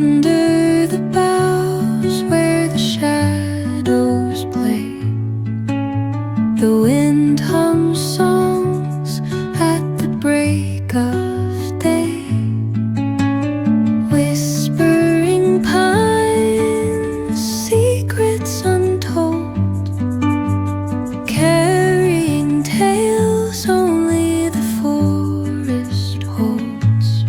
Under the boughs where the shadows play, the wind hums songs at the break of day. Whispering pines, secrets untold, carrying tales only the forest holds.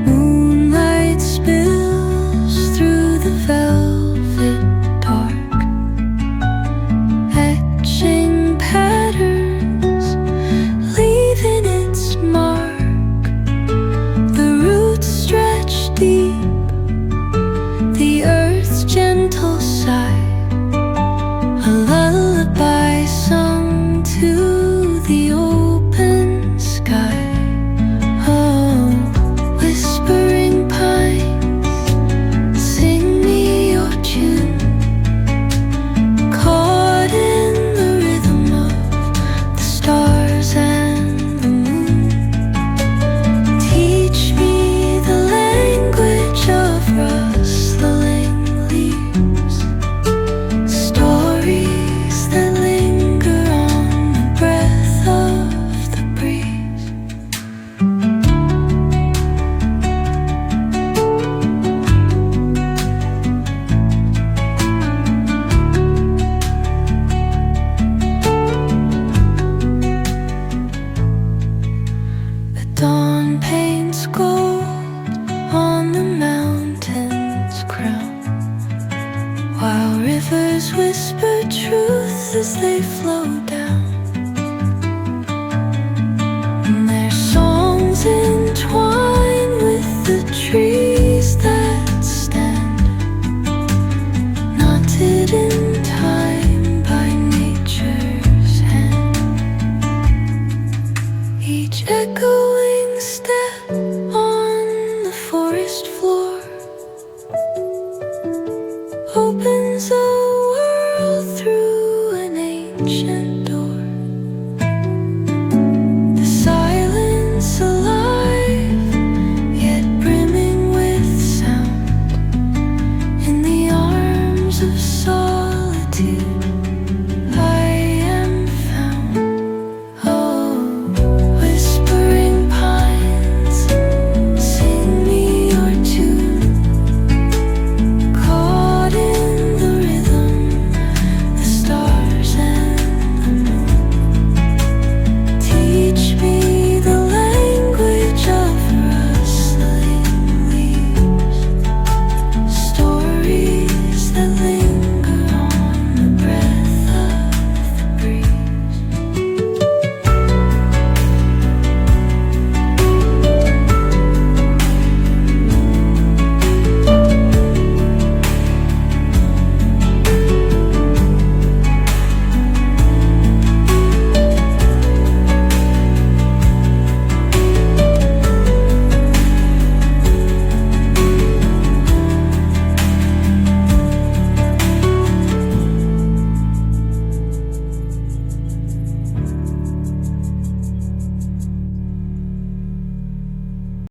Moonlight spills through the velvet dark, etching patterns, leaving its mark. The roots stretch deep, the earth's gentle sigh, a lullaby sung to the open sky. Oh, whispering pines, sing me your tune, caught in the rhythm of the stars and the moon. Teach me the language of rustling leaves, stories that linger on the breath of the breeze. The dawn paints gold on the mountain's crown, while rivers whisper truth as they flow down. And their songs entwine with the trees that stand, knotted in time by nature's hand. Each echoing step on the forest floor, open